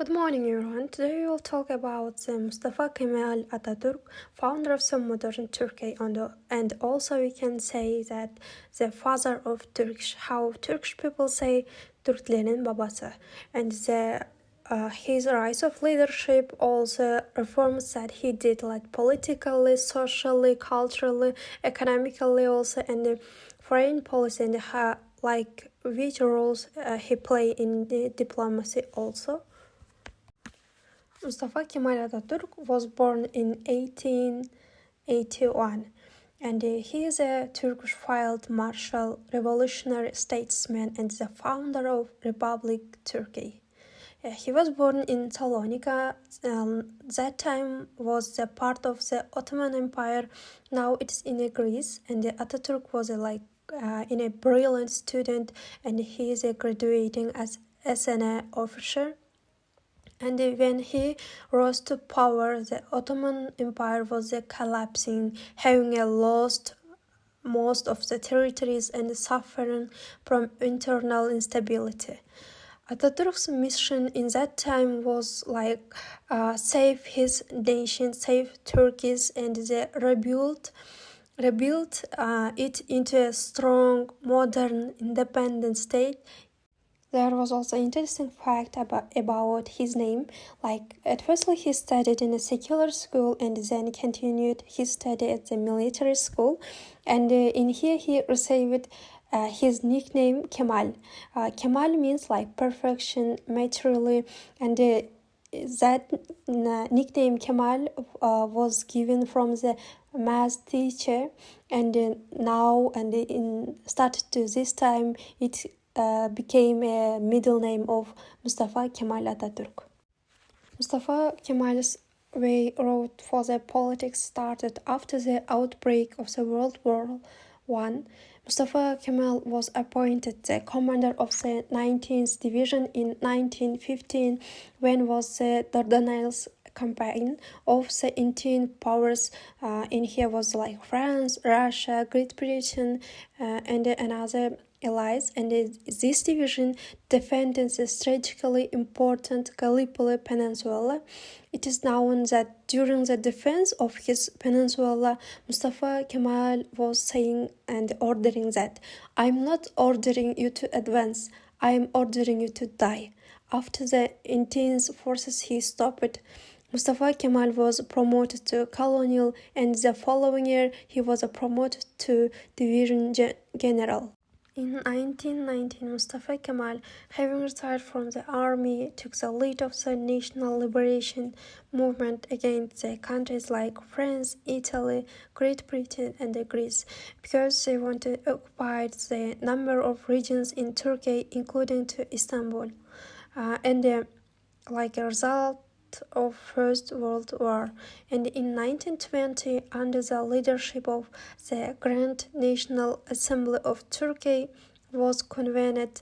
Good morning, everyone. Today we will talk about Mustafa Kemal Atatürk, founder of some modern Turkey, and also we can say that the father of Turkish, how Turkish people say Türklerin babası, and his rise of leadership, also reforms that he did, like politically, socially, culturally, economically, also, and the foreign policy, and like which roles he played in the diplomacy also. Mustafa Kemal Atatürk was born in 1881, and he is a Turkish field marshal, revolutionary statesman, and the founder of Republic Turkey. He was born in Salonika. That time was the part of the Ottoman Empire. Now it's in Greece, and Atatürk was a brilliant student, and he is graduating as an officer. And when he rose to power, the Ottoman Empire was collapsing, having lost most of the territories and suffering from internal instability. Atatürk's mission in that time was save his nation, save Turkey, and rebuild it into a strong, modern, independent state. There was also an interesting fact about his name. At first he studied in a secular school and then continued his study at the military school. And in here he received his nickname Kemal. Kemal means perfection, materially, and that nickname Kemal was given from the math teacher, and now and in started to this time it became a middle name of Mustafa Kemal Atatürk. Mustafa Kemal's road for the politics started after the outbreak of the World War I. Mustafa Kemal was appointed the commander of the 19th Division in 1915 when was the Dardanelles campaign of the 18 powers. In here was France, Russia, Great Britain, and another allies, and this division defended the strategically important Gallipoli Peninsula. It is known that during the defense of his peninsula, Mustafa Kemal was saying and ordering that, "I'm not ordering you to advance, I am ordering you to die." After the intense forces he stopped, Mustafa Kemal was promoted to colonel, and the following year he was promoted to division general. In 1919, Mustafa Kemal, having retired from the army, took the lead of the national liberation movement against the countries like France, Italy, Great Britain, and Greece, because they wanted to occupy the number of regions in Turkey, including to Istanbul. A result of First World War, and in 1920, under the leadership of the Grand National Assembly of Turkey, was convened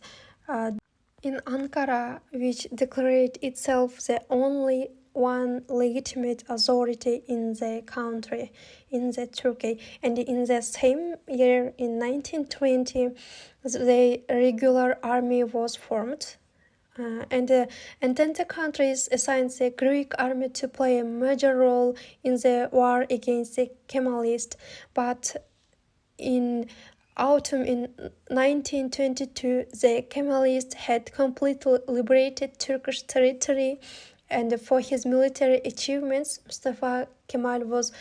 in Ankara, which declared itself the only one legitimate authority in the country, in the Turkey. And in the same year, in 1920, the regular army was formed. And Entente countries assigned the Greek army to play a major role in the war against the Kemalists. But in autumn in 1922, the Kemalists had completely liberated Turkish territory, and for his military achievements, Mustafa Kemal was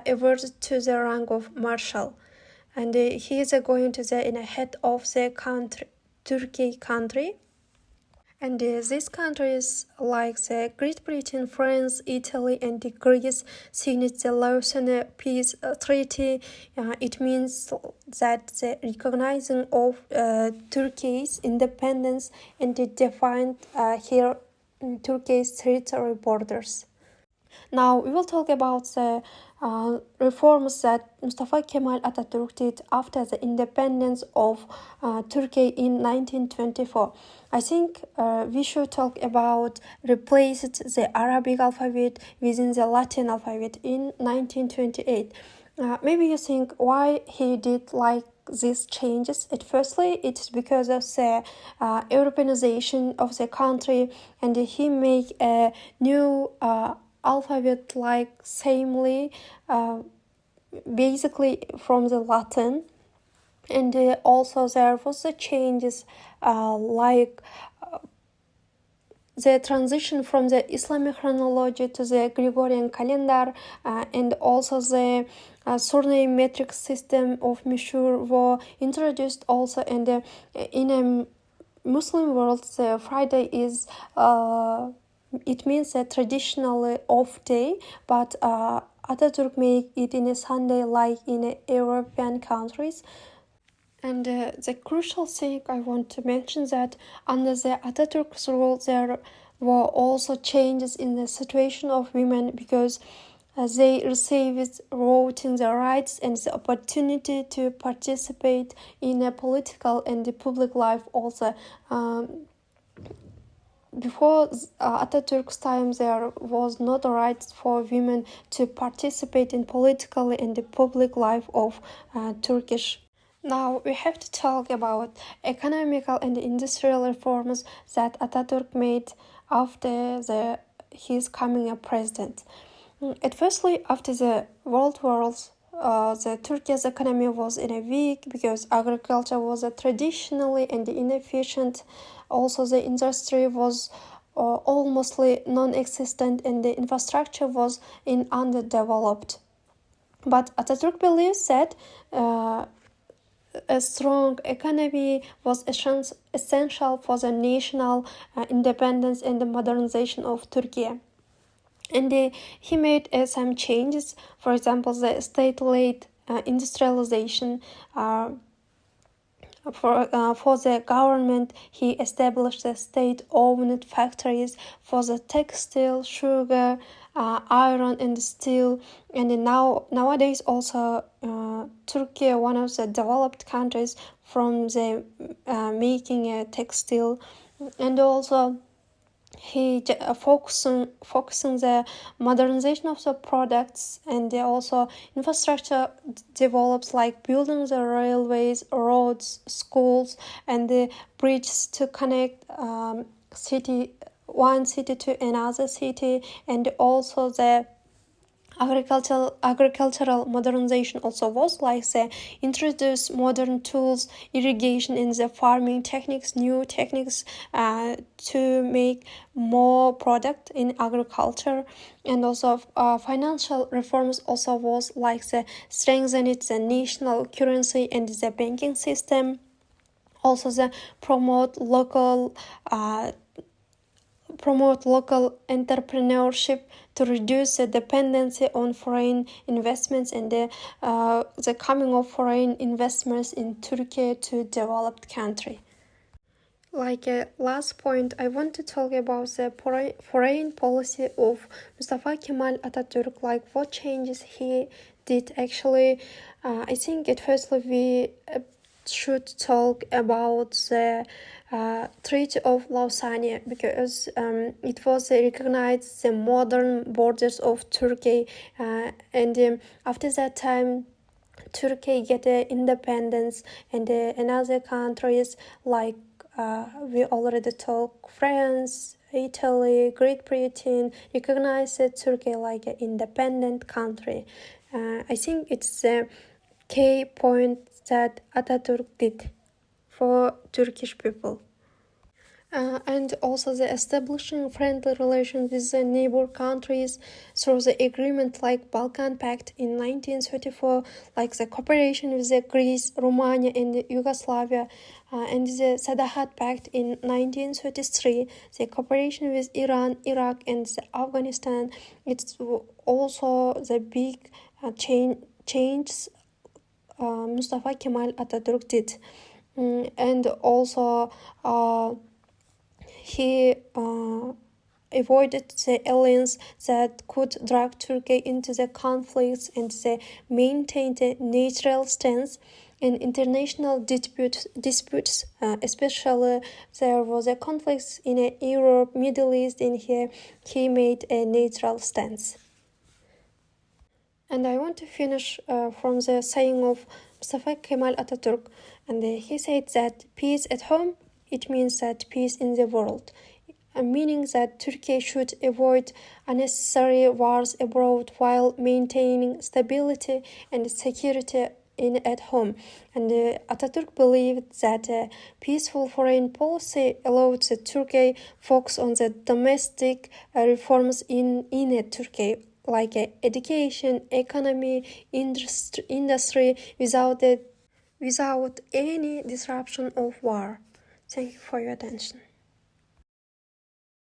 awarded to the rank of marshal. And he is going to the head of the Turkey country. And these countries, like the Great Britain, France, Italy, and Greece, signed the Lausanne Peace Treaty. It means that the recognizing of Turkey's independence, and it defined here Turkey's territory borders. Now we will talk about the reforms that Mustafa Kemal Atatürk did after the independence of Turkey in 1924. I think we should talk about replaced the Arabic alphabet within the Latin alphabet in 1928. Maybe you think why he did like these changes. At firstly, it's because of the Europeanization of the country, and he make a new alphabet like samely, basically from the Latin. And also there was the changes like the transition from the Islamic chronology to the Gregorian calendar, and also the surname metric system of Mishur were introduced also. And in a Muslim world, the Friday is it means a traditionally off day, but Atatürk made it in a Sunday like in European countries. And the crucial thing I want to mention that under the Atatürk's rule there were also changes in the situation of women, because they received voting the rights and the opportunity to participate in a political and the public life also. Before Atatürk's time, there was not a right for women to participate in political and the public life of Turkish. Now we have to talk about economical and industrial reforms that Atatürk made after his coming as president. At firstly, after the World Wars, the Turkey's economy was in a weak because agriculture was traditionally and inefficient. Also, the industry was almost non-existent, and the infrastructure was underdeveloped. But Atatürk believes that a strong economy was essential for the national independence and the modernization of Turkey. And he made some changes. For example, the state-led industrialization. For the government, he established the state-owned factories for the textile, sugar, iron, and steel. And nowadays also Turkey, one of the developed countries from the making a textile. And also he focusing the modernization of the products, and also infrastructure develops like building the railways, roads, schools, and the bridges to connect one city to another city. And also the agricultural modernization also was like they introduce modern tools, irrigation in the farming techniques, new techniques to make more product in agriculture. And also financial reforms also was like the strengthening the national currency and the banking system. Also the promote local entrepreneurship to reduce the dependency on foreign investments and the coming of foreign investments in Turkey to developed country. Like a last point, I want to talk about the foreign policy of Mustafa Kemal Atatürk, like what changes he did actually. I think at first we should talk about the Treaty of Lausanne, because it was recognized the modern borders of Turkey, and after that time Turkey get independence, and another countries like we already talked, France, Italy, Great Britain recognize Turkey like an independent country. I think it's the key point that Atatürk did for Turkish people. And also the establishing friendly relations with the neighbor countries through the agreement like Balkan Pact in 1934, like the cooperation with the Greece, Romania, and Yugoslavia, and the Sadahat Pact in 1933, the cooperation with Iran, Iraq, and Afghanistan. It's also the big changes Mustafa Kemal Atatürk did. And also he avoided the alliance that could drag Turkey into the conflicts, and they maintained a neutral stance in international disputes, especially there was a conflicts in Europe, Middle East, and here he made a neutral stance. And I want to finish from the saying of Mustafa Kemal Atatürk, and he said that peace at home, it means that peace in the world, meaning that Turkey should avoid unnecessary wars abroad while maintaining stability and security at home. And Atatürk believed that peaceful foreign policy allowed Turkey focus on the domestic reforms in Turkey, like education, economy, industry, without any disruption of war. Thank you for your attention.